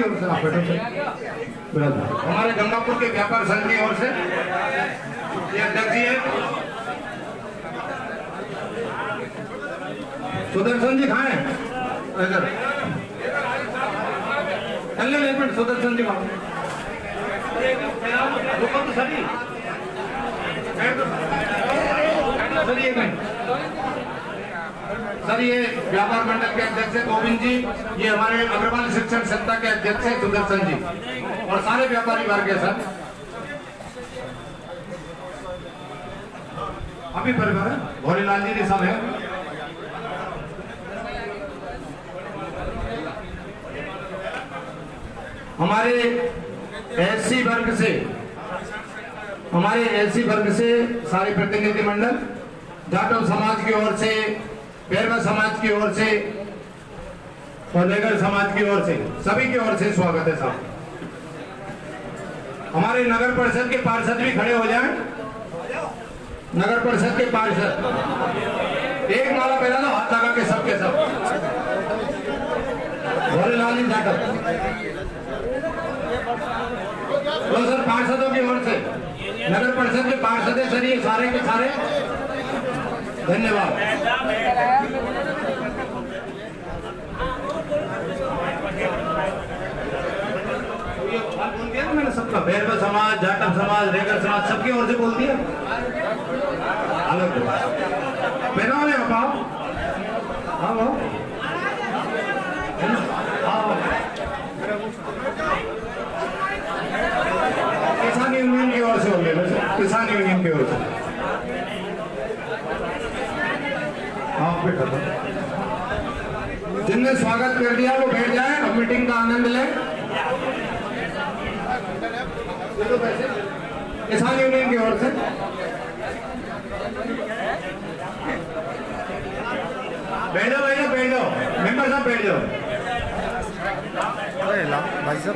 की ओर से हमारे गंगापुर के व्यापार संघ की ओर से ये अध्यक्ष जी है सुदर्शन जी। कहाँ है इधर? चलने एक मिनट, सुदर्शन जी कहाँ? सर एक मिनट सर, ये व्यापार मंडल के अध्यक्ष है गोविंद जी, ये हमारे अग्रवाल शिक्षण संस्था के अध्यक्ष है सुदर्शन जी, और सारे व्यापारी वर्ग है सर। अभी परिवार है भोलेलाल जी सब है। हमारे एससी वर्ग से सारे प्रतिनिधि मंडल, जाटव समाज की ओर से, बैरवा समाज की ओर से और नेगर समाज की ओर से, सभी की ओर से स्वागत है साहब। हमारे नगर परिषद के पार्षद भी खड़े हो जाएं। नगर परिषद के पार्षद एक माला पहला दो, हाथ लगा के सबके सब। भोलेलाल जी जाटव तो सर पार्षदों की ओर से, नगर परिषद के पार्षद है सर, ये सारे के सारे धन्यवाद। मैंने सबका बैरवा समाज, जाटव समाज, रेगर समाज सबकी ओर से बोल दिया। अलग पहनाओ ने आप किसान यूनियन की ओर से होंगे, किसान यूनियन की ओर से आप बैठो। जिनने स्वागत कर दिया वो बैठ जाए, अब मीटिंग का आनंद लें। किसान यूनियन की ओर से बैठ जाओ भैया, बैठ जाओ मेंबर साहब, बैठ जाओ। भाई साहब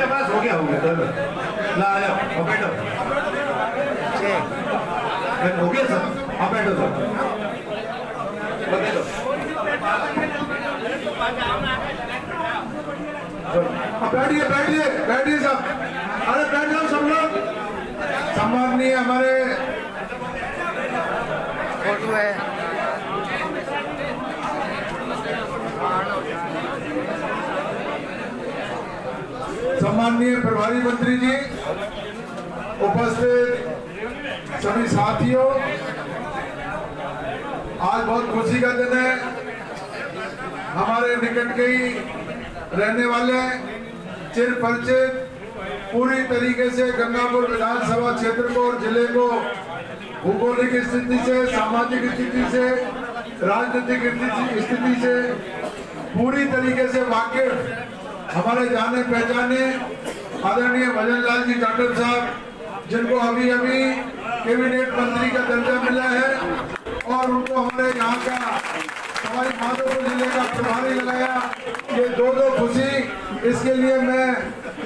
बस हो गया ला आ जाओ, बैठो। हो गया सर, आप बैठो सर, बैठो। बैठिए बैठिए बैठिए सब, अरे बैठ जाओ सब लोग। सम्माननीय हमारे फोटो है, सम्माननीय प्रभारी मंत्री जी, उपस्थित सभी साथियों, आज बहुत खुशी का दिन है। हमारे निकट के ही रहने वाले चिर परिचित, पूरी तरीके से गंगापुर विधानसभा क्षेत्र को और जिले को भूगोलिक स्थिति से, सामाजिक स्थिति से, राजनीतिक स्थिति से पूरी तरीके से वाकिफ हमारे जाने पहचाने आदरणीय भजनलाल जी जाटव साहब, जिनको अभी अभी कैबिनेट मंत्री का दर्जा मिला है और उनको हमने यहाँ का सवाई माधोपुर जिले का प्रभारी लगाया। ये दो खुशी, इसके लिए मैं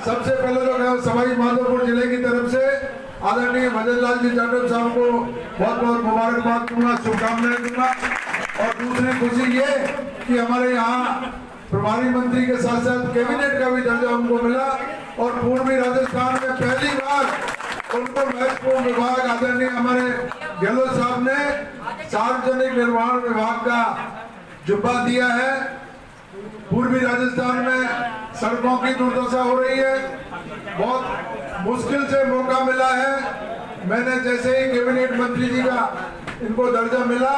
सबसे पहले तो सवाई माधोपुर जिले की तरफ से आदरणीय भजनलाल जी जाटव साहब को बहुत बहुत मुबारकबाद दूंगा, शुभकामनाएं दूंगा। और दूसरी खुशी ये कि हमारे यहाँ प्रभारी मंत्री के साथ साथ कैबिनेट का भी दर्जा उनको मिला और पूर्वी राजस्थान में पहली बार उनको महत्वपूर्ण विभाग आदरणीय हमारे गहलोत साहब ने सार्वजनिक निर्माण विभाग का जुब्बा दिया है। पूर्वी राजस्थान में सड़कों की दुर्दशा हो रही है, बहुत मुश्किल से मौका मिला है। मैंने जैसे ही कैबिनेट मंत्री जी का इनको दर्जा मिला,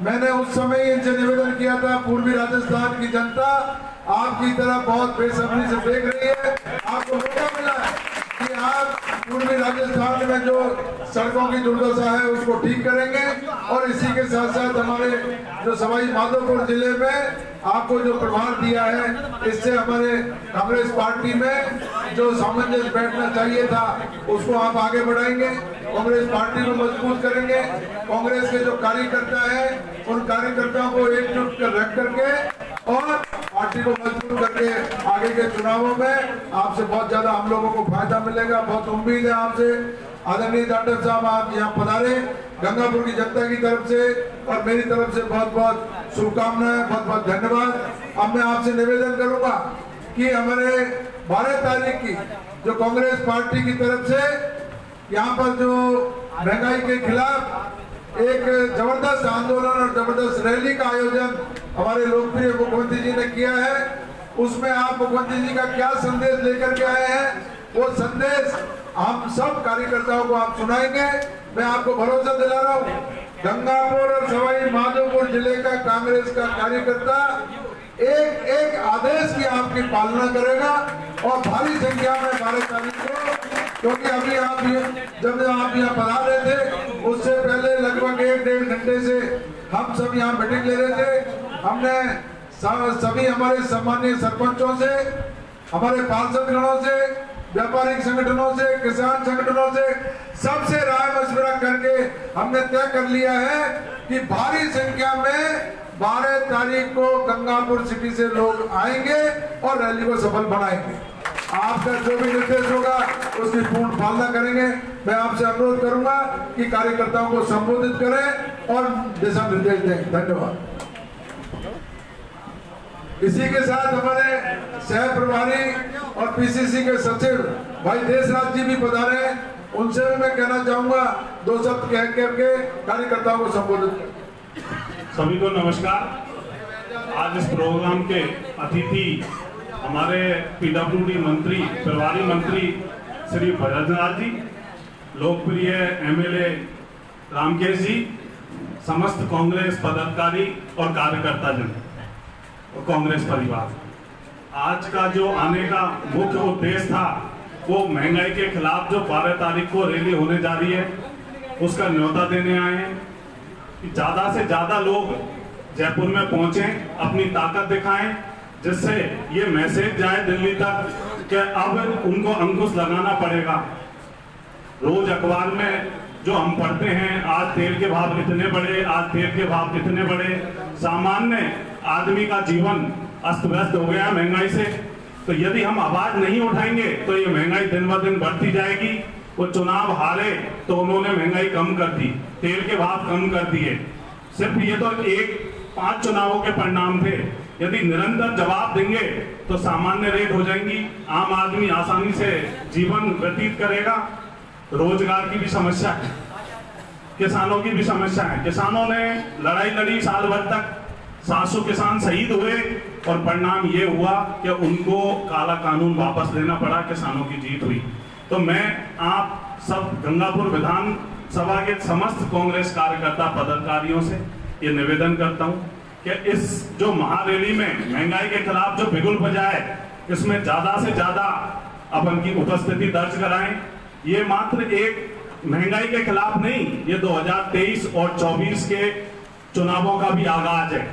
मैंने उस समय इनसे निवेदन किया था, पूर्वी राजस्थान की जनता आपकी तरह बहुत बेसब्री से देख रही है, आपको मौका मिला है कि आप पूर्वी राजस्थान में जो सड़कों की दुर्दशा है उसको ठीक करेंगे। और इसी के साथ साथ हमारे जो सवाई माधोपुर जिले में आपको जो प्रभार दिया है, इससे हमारे कांग्रेस पार्टी में जो सामंजस्य बैठना चाहिए था उसको आप आगे बढ़ाएंगे, कांग्रेस पार्टी को मजबूत करेंगे। कांग्रेस के जो कार्यकर्ता है उन कार्यकर्ताओं को एकजुट कर रख करके और पार्टी को मजबूत करके आगे के चुनावों में आपसे बहुत ज्यादा हम लोगों को फायदा मिलेगा। बहुत उम्मीद है आपसे। आदरणीय जाटव साहब आप यहाँ पधारे, गंगापुर की जनता की तरफ से और मेरी तरफ से बहुत बहुत शुभकामनाएं, बहुत बहुत धन्यवाद। अब मैं आपसे निवेदन करूंगा कि हमारे 12 तारीख की जो कांग्रेस पार्टी की तरफ से यहाँ पर जो महंगाई के खिलाफ एक जबरदस्त आंदोलन और जबरदस्त रैली का आयोजन हमारे लोकप्रिय मुख्यमंत्री जी ने किया है, उसमें आप मुख्यमंत्री जी का क्या संदेश लेकर के आए हैं वो संदेश हम सब कार्यकर्ताओं को आप सुनाएंगे। मैं आपको भरोसा दिला रहा हूँ, गंगापुर और सवाई माधोपुर जिले का कांग्रेस का कार्यकर्ता एक एक आदेश की आपकी पालना करेगा और भारी संख्या में 12 तारीख को, क्योंकि अभी आप जब आप यहाँ पधार रहे थे उससे पहले लगभग 1-1.5 घंटे से हम सब यहाँ मीटिंग ले रहे थे। हमने सभी हमारे सम्मानीय सरपंचों से, हमारे पार्षद गणों से, व्यापारिक संगठनों से, किसान संगठनों से सबसे राय मशविरा करके हमने तय कर लिया है कि भारी संख्या में 12 तारीख को गंगापुर सिटी से लोग आएंगे और रैली को सफल बनाएंगे। आपका जो भी निर्देश होगा उसकी पूर्ण पालना करेंगे। मैं आपसे अनुरोध करूंगा कि कार्यकर्ताओं को संबोधित करें और दिशा निर्देश दें। धन्यवाद। इसी के साथ हमारे सह प्रभारी और पीसीसी के सचिव भाई देशराज जी भी पधारे हैं, उनसे भी मैं कहना चाहूंगा 2 शब्द कह करके कार्यकर्ताओं को संबोधित करें। सभी को नमस्कार। आज इस प्रोग्राम के अतिथि हमारे पीडब्ल्यूडी मंत्री, प्रभारी मंत्री श्री भजनलाल जी, लोकप्रिय एमएलए रामकेश जी, समस्त कांग्रेस पदाधिकारी और कार्यकर्ता जन और कांग्रेस परिवार। आज का जो आने का मुख्य उद्देश्य था वो महंगाई के खिलाफ जो 12 तारीख को रैली होने जा रही है उसका न्योता देने आए हैं कि ज्यादा से ज्यादा लोग जयपुर में पहुंचे, अपनी ताकत दिखाएं, जिससे ये मैसेज जाए दिल्ली तक कि अब उनको अंकुश लगाना पड़ेगा। रोज अखबार में जो हम पढ़ते हैं, आज तेल के भाव इतने बढ़े, आज तेल के भाव इतने बढ़े, सामान्य आदमी का जीवन अस्त व्यस्त हो गया महंगाई से। तो यदि हम आवाज नहीं उठाएंगे तो ये महंगाई दिन ब दिन बढ़ती जाएगी। वो चुनाव हारे तो उन्होंने महंगाई कम कर दी, तेल के भाव कम कर दिए। सिर्फ ये तो 5 चुनावों के परिणाम थे। यदि निरंतर जवाब देंगे तो सामान्य रेट हो जाएंगी, आम आदमी आसानी से जीवन व्यतीत करेगा। रोजगार की भी समस्या है, किसानों की भी समस्या है। किसानों ने लड़ाई लड़ी, साल भर तक 700 किसान शहीद हुए और परिणाम ये हुआ कि उनको काला कानून वापस लेना पड़ा, किसानों की जीत हुई। तो मैं आप सब गंगापुर विधानसभा के समस्त कांग्रेस कार्यकर्ता पदाधिकारियों से ये निवेदन करता हूं कि इस जो महारैली में महंगाई के खिलाफ जो बिगुल बजाए, इसमें ज्यादा से ज्यादा अपन की उपस्थिति दर्ज कराएं। ये मात्र एक महंगाई के खिलाफ नहीं, ये 2023 और 24 के चुनावों का भी आगाज है।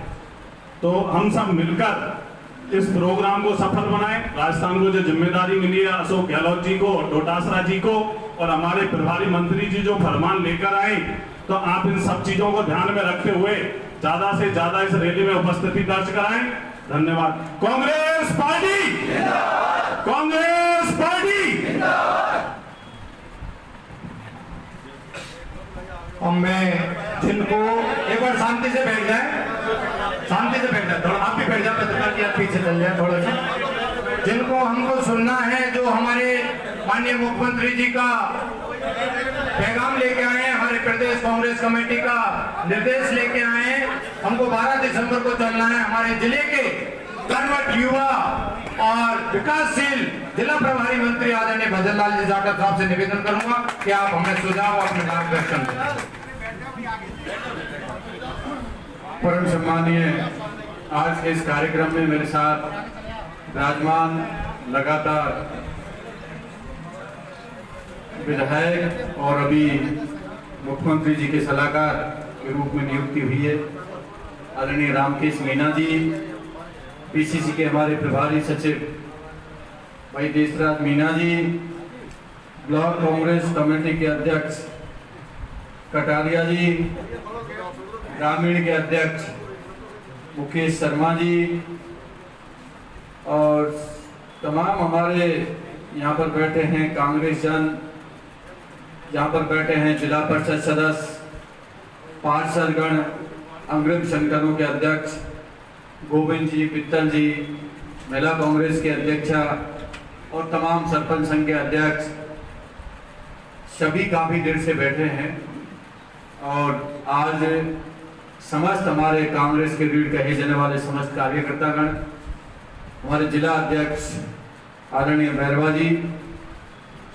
तो हम सब मिलकर इस प्रोग्राम को सफल बनाएं। राजस्थान को जो जिम्मेदारी मिली है अशोक गहलोत जी को, डोटासरा जी को और हमारे प्रभारी मंत्री जी जो फरमान लेकर आए, तो आप इन सब चीजों को ध्यान में रखते हुए ज्यादा से ज्यादा इस रैली में उपस्थिति दर्ज कराएं। धन्यवाद। Congress party, Congress party. और मैं जिनको एक बार शांति से बैठ जाए, शांति से बैठ जाए, थोड़ा आप भी बैठ जाए, पत्रकार जी आप पीछे चल जाए थोड़ा सा। जिनको हमको सुनना है, जो हमारे माननीय मुख्यमंत्री जी का पैगाम लेके आए हैं, हमारे प्रदेश कांग्रेस कमेटी का निर्देश लेके आए हैं, हमको 12 दिसंबर को चलना है। हमारे जिले के कर्मठ युवा और विकासशील जिला प्रभारी मंत्री आदरणीय भजनलाल जी जाटव साहब से निवेदन करूंगा कि आप हमें सुझाव अपने मार्गदर्शन दें। परम सम्मानीय, आज के इस कार्यक्रम में मेरे साथ राजमान लगातार विधायक और अभी मुख्यमंत्री जी के सलाहकार के रूप में नियुक्ति हुई है आदरणीय रामकेश मीना जी, पीसीसी के हमारे प्रभारी सचिव भाई देशराज मीना जी, ब्लॉक कांग्रेस कमेटी के अध्यक्ष कटारिया जी, ग्रामीण के अध्यक्ष मुकेश शर्मा जी और तमाम हमारे यहाँ पर बैठे हैं कांग्रेस जन, यहाँ पर बैठे हैं जिला परिषद सदस्य, पार्षदगण, अंग्रिम संगठनों के अध्यक्ष, गोविंद जी, पित्तल जी, महिला कांग्रेस के अध्यक्षा और तमाम सरपंच संघ के अध्यक्ष सभी काफ़ी देर से बैठे हैं और आज समस्त हमारे कांग्रेस के रीढ़ कहे जाने वाले समस्त कार्यकर्तागण, हमारे जिला अध्यक्ष आदरणीय भैरवा जी,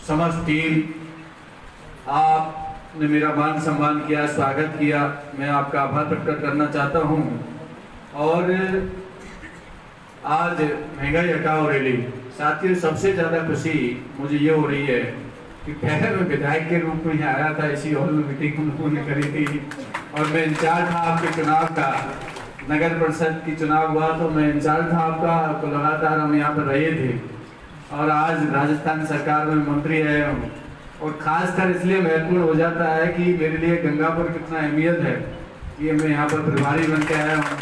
समस्त टीम, आपने मेरा मान सम्मान किया, स्वागत किया, मैं आपका आभार प्रकट करना चाहता हूं। और आज महंगाई हटाओ रैली, साथियों सबसे ज़्यादा खुशी मुझे ये हो रही है कि पहले मैं विधायक के रूप में यहाँ आया था, इसी हॉल में मीटिंग उन्होंने करी थी और मैं इंचार्ज था आपके चुनाव का। नगर परिषद की चुनाव हुआ तो मैं इंचार्ज था आपका, तो लगातार हम यहाँ पर रहे थे और आज राजस्थान सरकार में मंत्री आया हूँ और खासकर इसलिए महत्वपूर्ण हो जाता है कि मेरे लिए गंगापुर कितना अहमियत है ये मैं यहाँ पर प्रभारी बन के आया हूँ।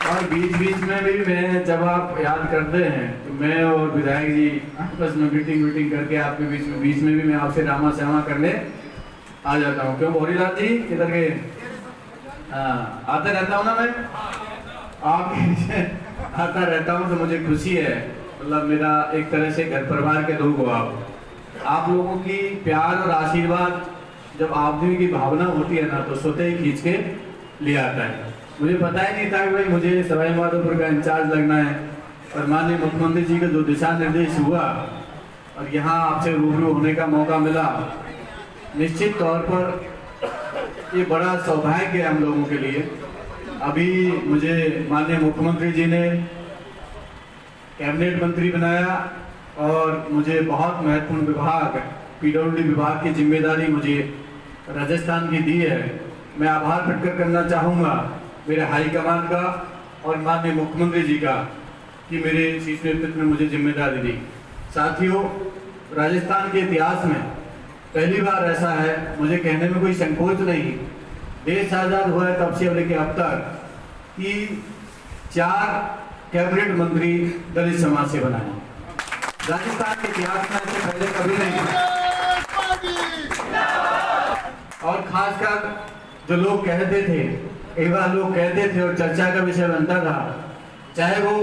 और बीच बीच में भी मैं, जब आप याद करते हैं तो मैं और विधायक जी आपस में मीटिंग करके आपके बीच में भी मैं आपसे रामा श्यामा करने आ जाता हूँ। क्यों भोरीलाल जी किधर गए? आता रहता हूँ ना मैं, आप आता रहता हूँ तो मुझे खुशी है। मतलब मेरा एक तरह से घर परिवार के लोग हो आप लोगों की प्यार और आशीर्वाद जब आदमी की भावना होती है ना तो स्वतः ही खींच के ले आता है। मुझे पता ही नहीं था कि भाई मुझे सवाई माधोपुर का इंचार्ज लगना है और माननीय मुख्यमंत्री जी का जो दिशा निर्देश हुआ और यहाँ आपसे रूबरू होने का मौका मिला, निश्चित तौर पर ये बड़ा सौभाग्य है हम लोगों के लिए। अभी मुझे माननीय मुख्यमंत्री जी ने कैबिनेट मंत्री बनाया और मुझे बहुत महत्वपूर्ण विभाग PWD विभाग की जिम्मेदारी मुझे राजस्थान की दी है। मैं आभार प्रकट करना चाहूँगा मेरे हाईकमान का और माननीय मुख्यमंत्री जी का कि मेरे शीर्ष नेतृत्व में मुझे जिम्मेदारी दी। साथियों, राजस्थान के इतिहास में पहली बार ऐसा है, मुझे कहने में कोई संकोच नहीं, देश आज़ाद हुआ है तब से लेकर अब तक कि 4 कैबिनेट मंत्री दलित समाज से बनाए। राजस्थान के इतिहास में ऐसे पहले कभी नहीं। और खासकर जो लोग कहते थे, एक बार लोग कहते थे और चर्चा का विषय बनता था, चाहे वो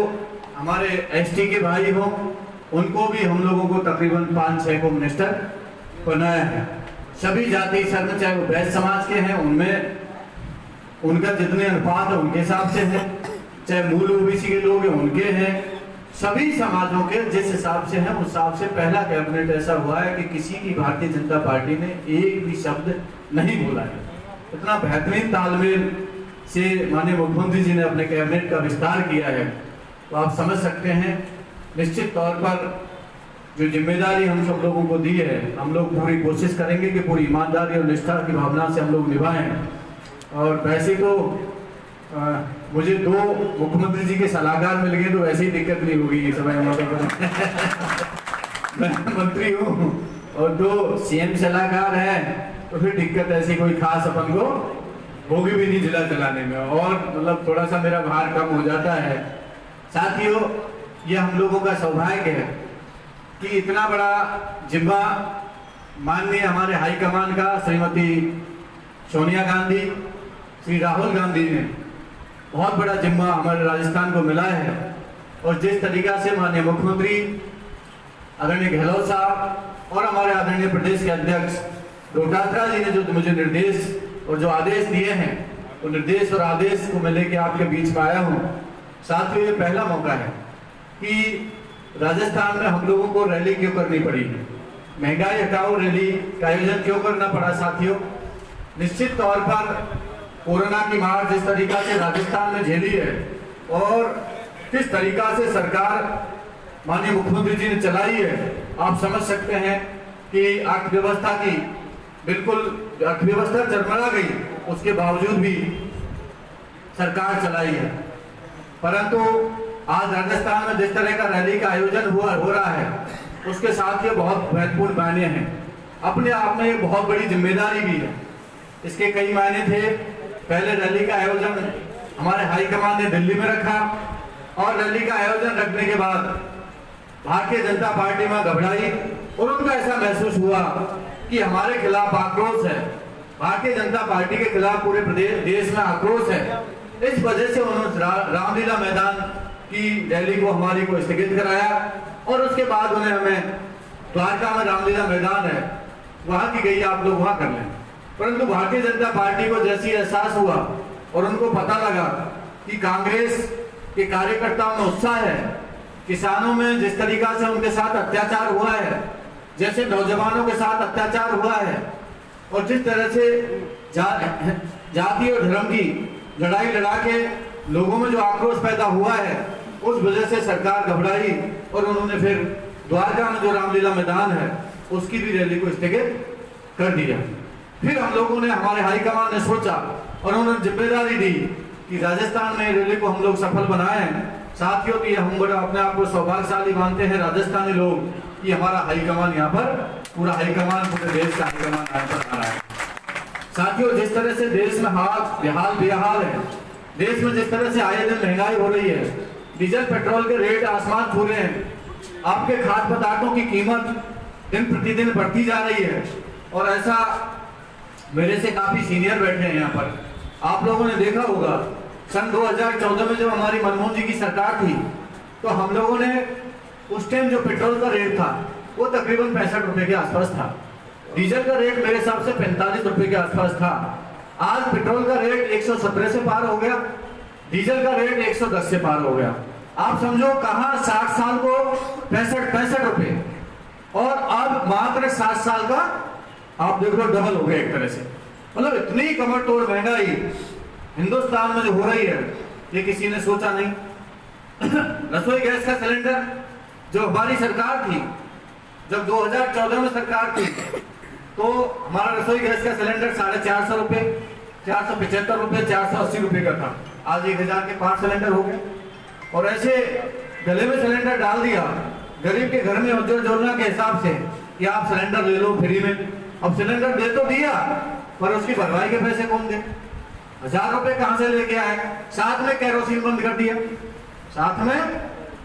हमारे ST के भाई हो, उनको भी हम लोगों को तकरीबन 5-6 को मिनिस्टर बनाया है। सभी जाति धर्म, चाहे वो वैश्य समाज के हैं उनमें उनका जितने अनुपात है उनके हिसाब से है, चाहे मूल OBC के लोग हैं उनके हैं, सभी समाजों के जिस हिसाब से हैं उस हिसाब से पहला कैबिनेट ऐसा हुआ है कि किसी की भारतीय जनता पार्टी ने एक भी शब्द नहीं बोला है। इतना बेहतरीन तालमेल से माननीय मुख्यमंत्री जी ने अपने कैबिनेट का विस्तार किया है, तो आप समझ सकते हैं निश्चित तौर पर जो जिम्मेदारी हम सब लोगों को दी है, हम लोग पूरी कोशिश करेंगे कि पूरी ईमानदारी और निष्ठा की भावना से हम लोग निभाएं। और वैसे तो मुझे 2 मुख्यमंत्री जी के सलाहकार मिल गए तो वैसे ही दिक्कत नहीं होगी समय मैं मंत्री हूँ और 2 CM सलाहकार हैं तो फिर दिक्कत ऐसी कोई खास अपन को होगी भी नहीं जिला चलाने में, और मतलब थोड़ा सा मेरा भार कम हो जाता है। साथियों, ये हम लोगों का सौभाग्य है कि इतना बड़ा जिम्मा माननीय हमारे हाईकमान का श्रीमती सोनिया गांधी, श्री राहुल गांधी ने बहुत बड़ा जिम्मा हमारे राजस्थान को मिला है। और जिस तरीका से माननीय मुख्यमंत्री आदरणीय गहलोत साहब और हमारे आदरणीय प्रदेश के अध्यक्ष डोटात्रा जी ने जो मुझे निर्देश और जो आदेश दिए हैं, वो निर्देश और आदेश को मैं लेके आपके बीच में आया हूँ। साथियों, ये पहला मौका है कि राजस्थान में हम लोगों को रैली क्यों करनी पड़ी, महंगाई हटाओ रैली का आयोजन क्यों करना पड़ा। साथियों, निश्चित तौर पर कोरोना की मार जिस तरीका से राजस्थान में झेली है और किस तरीका से सरकार माननीय मुख्यमंत्री जी ने चलाई है, आप समझ सकते हैं कि अर्थव्यवस्था की बिल्कुल अर्थव्यवस्था चरमरा गई, उसके बावजूद भी सरकार चलाई है। परंतु आज राजस्थान में जिस तरह का रैली का आयोजन हो रहा है, उसके साथ ये बहुत महत्वपूर्ण मायने हैं। अपने आप में एक बहुत बड़ी जिम्मेदारी भी है। इसके कई मायने थे। पहले रैली का आयोजन हमारे हाईकमान ने दिल्ली में रखा और रैली का आयोजन रखने के बाद भारतीय जनता पार्टी में घबराई और उनको ऐसा महसूस हुआ कि हमारे खिलाफ आक्रोश है, भारतीय जनता पार्टी के खिलाफ पूरे प्रदेश देश में आक्रोश है इस वजह से उन्होंने रामलीला मैदान की रैली को हमारी को स्थगित कराया और उसके बाद उन्हें हमें द्वारका में रामलीला मैदान है वहां की गई, आप लोग वहां कर लें। परंतु भारतीय जनता पार्टी को जैसी एहसास हुआ और उनको पता लगा कि कांग्रेस के कार्यकर्ताओं में उत्साह है, किसानों में जिस तरीका से उनके साथ अत्याचार हुआ है, जैसे नौजवानों के साथ अत्याचार हुआ है और जिस तरह से जाति और धर्म की लड़ाई लड़ा के लोगों में जो आक्रोश पैदा हुआ है, उस वजह से सरकार घबराई और उन्होंने फिर द्वारका में जो रामलीला मैदान है उसकी भी रैली को स्थगित कर दिया। फिर हम लोगों ने, हमारे हाईकमान ने सोचा और उन्होंने जिम्मेदारी दी कि राजस्थान में रैली को हम लोग सफल बनाएं। साथियों, तो ये हम बड़ा अपने आप को सौभाग्यशाली मानते हैं राजस्थानी लोग कि हमारा हाईकमान यहाँ पर, पूरा हाईकमान, पूरे देश का हाईकमान यहाँ पर आ रहा है। साथियों, जिस तरह से देश में हाल बेहाल है, देश में जिस तरह से आए दिन महंगाई हो रही है, डीजल पेट्रोल के रेट आसमान छू रहे हैं, आपके खाद्य पदार्थों की कीमत दिन प्रतिदिन बढ़ती जा रही है और ऐसा मेरे से काफी सीनियर बैठे हैं यहाँ पर, आप लोगों ने देखा होगा सन 2014 में जब हमारी मनमोहन जी की सरकार थी तो हम लोगों ने उस टाइम जो पेट्रोल का रेट था वो तकरीबन 65 रुपए के आसपास था। डीजल का रेट मेरे हिसाब से 45 रुपए के आसपास था। आज पेट्रोल का रेट 117 से पार हो गया, डीजल का रेट 110 से पार हो गया। आप समझो कहां 60 साल को 65 रुपए और अब मात्र 7 साल का आप देख लो डबल हो गया एक तरह से। मतलब इतनी कमर तोड़ महंगाई हिंदुस्तान में जो हो रही है ये किसी ने सोचा नहीं। रसोई गैस का सिलेंडर जो हमारी सरकार थी, जब 2014 में सरकार थी तो हमारा रसोई गैस का सिलेंडर 450 रुपए, 475 रुपए, 480 रुपए का था। आज 1000 के 5 सिलेंडर हो गए और ऐसे गले में सिलेंडर डाल दिया गरीब के घर में उज्जवल योजना के हिसाब से कि आप सिलेंडर ले लो फ्री में। अब सिलेंडर दे तो दिया पर उसकी भरवाई के पैसे कौन दे? 1000 रुपए कहां से लेके आए? साथ में केरोसिन बंद कर दिया, साथ में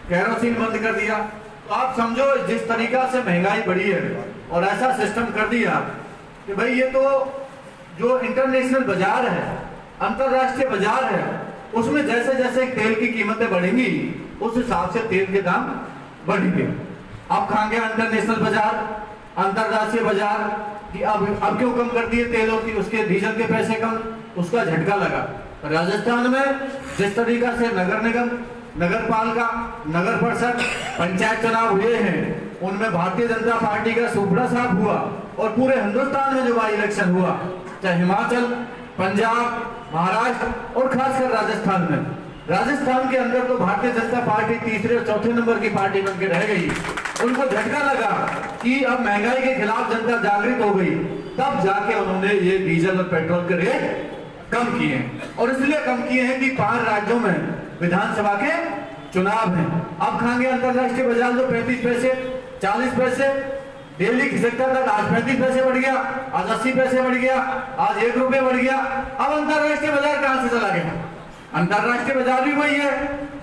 केरोसिन बंद कर दिया। तो आप समझो जिस तरीका से महंगाई बढ़ी है और ऐसा सिस्टम कर दिया कि भाई ये तो जो इंटरनेशनल बाजार है, अंतरराष्ट्रीय बाजार है, उसमें जैसे जैसे तेल की कीमतें बढ़ेंगी उस हिसाब से तेल के दाम बढ़ेंगे। अब कहां गया इंटरनेशनल बाजार, अंतरराष्ट्रीय बाजार कि अब क्यों कम कर दिए तेलों की, उसके डीजल के पैसे कम, उसका झटका लगा। राजस्थान में जिस तरीका से नगर निगम, नगर पालिका, नगर परिषद, पंचायत चुनाव हुए हैं उनमें भारतीय जनता पार्टी का सुपड़ा साफ हुआ और पूरे हिंदुस्तान में जो बाई इलेक्शन हुआ, चाहे हिमाचल, पंजाब, महाराष्ट्र और खासकर राजस्थान में, राजस्थान के अंदर तो भारतीय जनता पार्टी तीसरे और चौथे नंबर की पार्टी बनकर रह गई। उनको झटका लगा कि अब महंगाई के खिलाफ जनता जागृत हो गई, तब जाके उन्होंने ये डीजल और पेट्रोल के रेट कम किए और इसलिए कम किए हैं कि 5 राज्यों में विधानसभा के चुनाव हैं। अब खाएंगे अंतरराष्ट्रीय बाजार जो 35 पैसे, 40 पैसे डेली खिसकता था, आज 35 पैसे बढ़ गया, आज 80 पैसे बढ़ गया, आज 1 रुपये बढ़ गया। अब अंतरराष्ट्रीय बाजार कहां से चला गया? अंतरराष्ट्रीय बाजार भी वही है,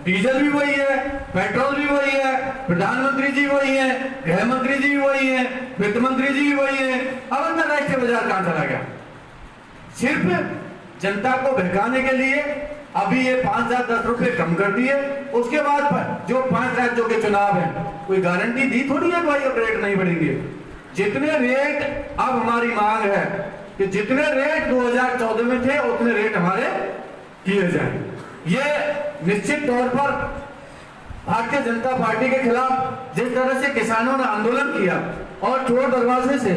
डीजल भी वही है, पेट्रोल भी वही है, प्रधानमंत्री जी वही है, गृह मंत्री जी भी वही है, वित्त मंत्री जी भी वही है। अब अंतरराष्ट्रीय बाजार कहां चला गया? सिर्फ जनता को बहकाने के लिए अभी ये 5 या 10 रुपए कम कर दिए। उसके बाद जो 5 राज्यों के चुनाव हैं, कोई गारंटी दी थोड़ी है भाई अब रेट नहीं बढ़ेंगे। जितने रेट अब हमारी मांग है कि जितने रेट 2014 में थे उतने रेट हमारे किए जाए। ये निश्चित तौर पर भारतीय जनता पार्टी के खिलाफ जिस तरह से किसानों ने आंदोलन किया और चोर दरवाजे से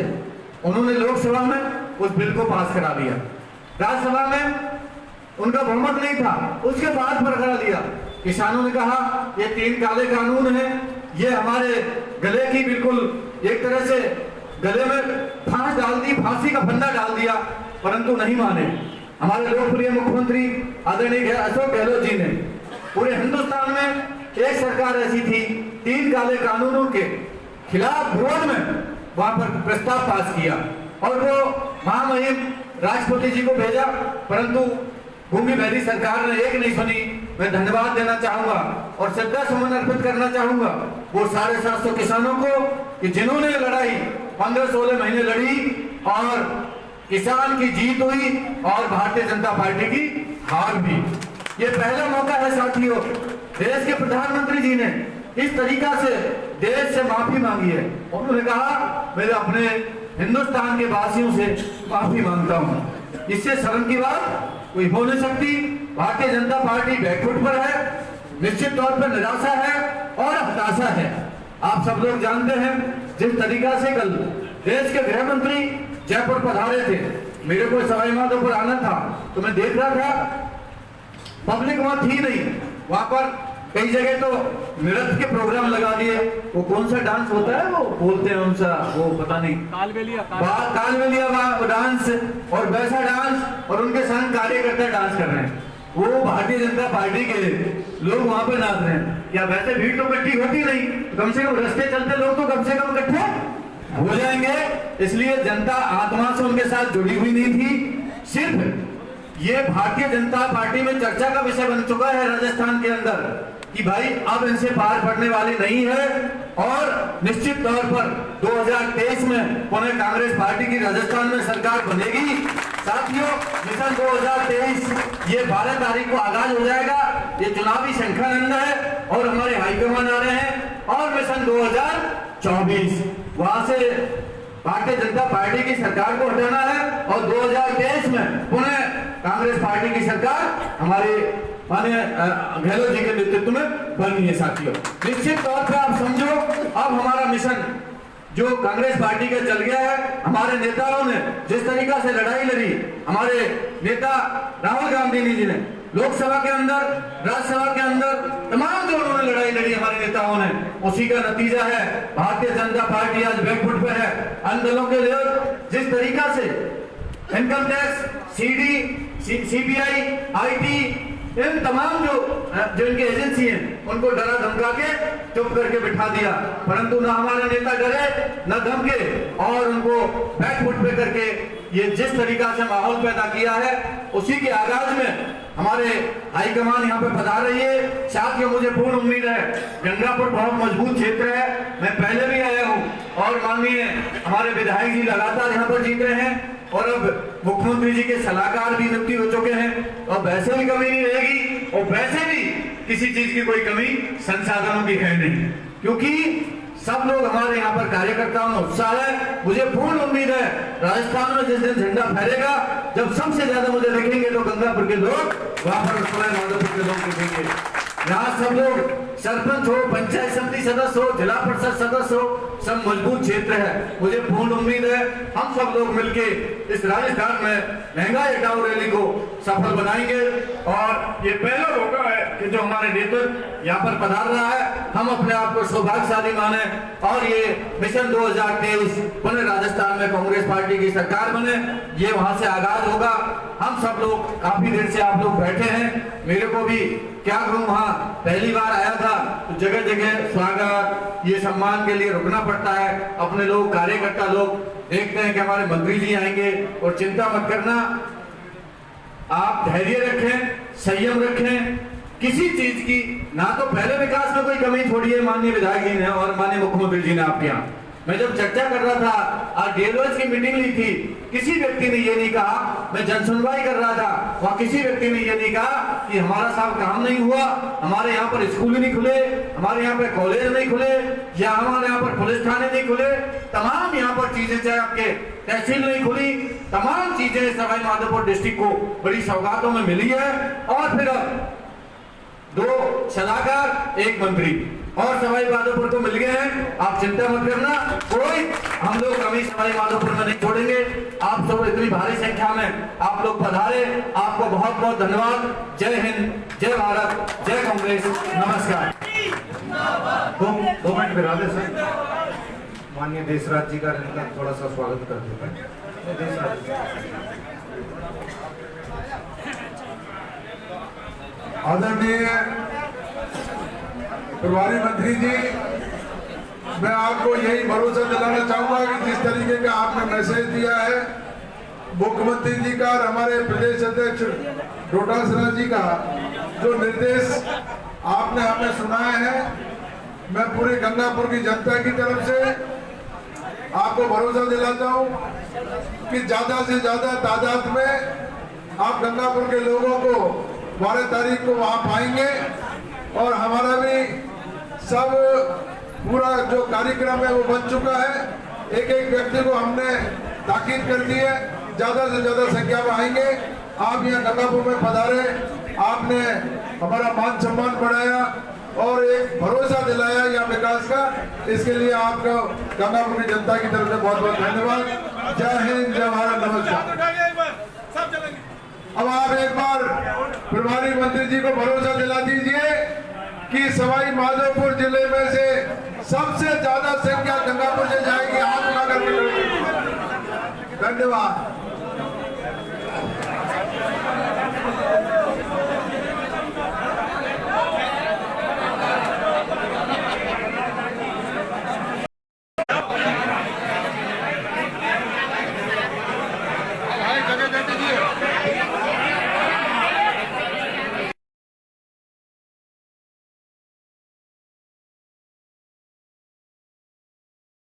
उन्होंने लोकसभा में उस बिल को पास करा दिया, राज्यसभा में उनका बहुमत नहीं था, उसके बाद पर करा दिया। किसानों ने कहा ये 3 काले कानून हैं, ये हमारे गले की बिल्कुल एक तरह से गले में फांस डाल दी, फांसी का फंदा डाल दिया, परंतु नहीं माने। हमारे लोकप्रिय मुख्यमंत्री आदरणीय अशोक गहलोत जी ने पूरे हिंदुस्तान में एक सरकार ऐसी थी 3 काले कानूनों के खिलाफ विरोध में वहां पर प्रस्ताव पास किया और वो महामहिम राष्ट्रपति जी को भेजा, परंतु भूमि बहरी सरकार ने एक नहीं सुनी। मैं धन्यवाद देना चाहूंगा और श्रद्धा सुमन अर्पित करना चाहूंगा वो 750 किसानों को कि जिन्होंने लड़ाई 15-16 महीने लड़ी और किसान की जीत हुई और भारतीय जनता पार्टी की हार भी। ये पहला मौका है साथियों, देश के प्रधानमंत्री जी ने इस तरीका से देश से माफी मांगी है। उन्होंने कहा मैं अपने हिंदुस्तान के वासियों से माफी मांगता हूं। इससे शर्म की बात कोई हो नहीं सकती। भारतीय जनता पार्टी बैकफुट पर है, निश्चित तौर पर निराशा है और हताशा है। आप सब लोग जानते हैं जिस तरीका से कल देश के गृह मंत्री जयपुर पधारे थे, मेरे को सवाई माधोपुर आना था तो मैं देख रहा था पब्लिक वहां थी नहीं। वहां पर कई जगह तो नृत्य के प्रोग्राम लगा दिए। वो कौन सा डांस होता है वो बोलते हैं उनसा, वो पता नहीं, कालबेलिया वो डांस और वैसा डांस, और उनके संग कार्यकर्ता डांस कर रहे हैं। वो भारतीय जनता पार्टी के लोग वहां पे नाच रहे हैं। क्या वैसे भीड़ तो इकट्ठी होती नहीं, तो कम से कम रास्ते चलते लोग तो कम से कम इकट्ठे हो जाएंगे। इसलिए जनता आत्मा से उनके साथ जुड़ी हुई नहीं थी। सिर्फ ये भारतीय जनता पार्टी में चर्चा का विषय बन चुका है राजस्थान के अंदर कि भाई अब इनसे पार पड़ने वाली नहीं है, और निश्चित तौर पर 2023 में पुनः कांग्रेस पार्टी की राजस्थान में सरकार बनेगी। साथियों, मिशन 2023 ये 12 तारीख को आगाज हो जाएगा। ये चुनावी शंखानंद है और हमारे हाईकमान आ रहे हैं, और मिशन 2024 वहां से भारतीय जनता पार्टी की सरकार को हटाना है और 2023 में पुनः कांग्रेस पार्टी की सरकार हमारे माननीय गहलोत जी के नेतृत्व में बनी है। साथियों, निश्चित तौर पे आप समझो अब हमारा मिशन जो कांग्रेस पार्टी का चल गया है। हमारे नेताओं ने जिस तरीका से लड़ाई लड़ी, हमारे नेता राहुल गांधी जी ने लोकसभा के अंदर, राज्यसभा के अंदर, तमाम जो उन्होंने लड़ाई लड़ी हमारे नेताओं ने, उसी का नतीजा है भारतीय जनता पार्टी आज बैकफुट पे है। अन्य दलों के लोग जिस तरीका से income tax, CD, CBI, IT, इन तमाम जो इनकी एजेंसी हैं उनको डरा धमका के चुप करके बिठा दिया, परंतु ना हमारे नेता डरे न धमके, और उनको बैकफुट पे करके ये जिस तरीका से माहौल पैदा किया है, उसी के आगाज में हमारे हाईकमान यहाँ पे पधार रही है। साथियों, मुझे पूर्ण उम्मीद है गंगापुर बहुत मजबूत क्षेत्र है, मैं पहले भी आया हूँ और माननीय हमारे विधायक जी लगातार यहाँ पर जीत रहे हैं, और अब मुख्यमंत्री जी के सलाहकार भी नियुक्ति हो चुके हैं, और वैसे भी कमी नहीं रहेगी, और वैसे भी किसी चीज की कोई कमी संसाधनों की है नहीं, क्योंकि सब लोग हमारे यहाँ पर कार्यकर्ताओं में उत्साह है। मुझे पूर्ण उम्मीद है राजस्थान में जिस दिन झंडा फहरेगा, जब सबसे ज्यादा मुझे देखेंगे तो गंगापुर के लोग, वहां पर सवाई माधोपुर के लोग दिखेंगे। यहाँ सब लोग सरपंच हो, पंचायत समिति सदस्य हो, जिला परिषद सदस्य हो, सब मजबूत क्षेत्र है। मुझे पूर्ण उम्मीद है हम सब लोग मिलके इस राजस्थान में महंगाई हटाओ रैली को सफल बनाएंगे, और ये पहला मौका है कि जो हमारे नेतृत्व यहाँ पर पधार रहा है, हम अपने आप को सौभाग्यशाली माने, और ये मिशन 2023 पुनः राजस्थान में कांग्रेस पार्टी की सरकार बने, ये वहां से आगाज होगा। हम सब लोग काफी देर से आप लोग बैठे हैं, मेरे को भी क्या करूं, वहां पहली बार आया था तो जगह जगह स्वागत, ये सम्मान के लिए रुकना पड़ता है। अपने लोग, कार्यकर्ता लोग देखते हैं कि हमारे मंत्री जी आएंगे, और चिंता मत करना, आप धैर्य रखें, संयम रखें, किसी चीज की ना तो पहले विकास में कोई कमी थोड़ी है माननीय विधायक जी ने और माननीय मुख्यमंत्री जी ने आपके यहाँ। मैं जब चर्चा कर रहा था, आज डेलोज की मीटिंग ली थी, किसी व्यक्ति ने ये नहीं कहा, मैं जन सुनवाई कर रहा था, वहां किसी व्यक्ति ने ये नहीं कहा कि हमारा साहब काम नहीं हुआ, हमारे यहाँ पर स्कूल नहीं खुले, हमारे यहाँ पे कॉलेज नहीं खुले, या हमारे यहाँ पर पुलिस थाने नहीं खुले, तमाम यहाँ पर चीजें, चाहे आपके तहसील नहीं खुली, तमाम चीजें सवाई माधोपुर डिस्ट्रिक्ट को बड़ी सौगातों में मिली है। और फिर अब 2 सलाहकार, 1 मंत्री और सवाई माधोपुर को मिल गए हैं। आप चिंता मत करना, कोई हम लोग कभी सवाई माधोपुर में नहीं छोड़ेंगे। आप सब इतनी भारी संख्या में आप लोग पधारे, आपको बहुत बहुत धन्यवाद। जय हिंद, जय भारत, जय कांग्रेस, नमस्कार। 2 मिनट में राधे सर, माननीय देशराज जी का इनका थोड़ा सा स्वागत कर देते हैं। देशराज आदरणीय प्रभारी मंत्री जी, मैं आपको यही भरोसा दिलाना चाहूंगा कि जिस तरीके का आपने मैसेज दिया है मुख्यमंत्री जी का और हमारे प्रदेश अध्यक्ष डोटासरा जी का जो निर्देश आपने हमें सुनाए हैं, मैं पूरे गंगापुर की जनता की तरफ से आपको भरोसा दिलाता हूं कि ज्यादा से ज्यादा तादाद में आप गंगापुर के लोगों को 12 तारीख को वहां पाएंगे और हमारा भी सब पूरा जो कार्यक्रम है वो बन चुका है। एक एक व्यक्ति को हमने ताकीद कर दी है, ज्यादा से ज्यादा संख्या में आएंगे। आप यहाँ गंगापुर में पधारे, आपने हमारा मान सम्मान बढ़ाया और एक भरोसा दिलाया यहाँ विकास का, इसके लिए आपको गंगापुर की जनता की तरफ से बहुत बहुत धन्यवाद। जय हिंद, जय भारत, नमस्कार। अब आप एक बार प्रभारी मंत्री जी को भरोसा दिला दीजिए कि सवाई माधोपुर जिले में से सबसे ज्यादा संख्या गंगापुर से जाएगी। हाथ उठाकर धन्यवाद।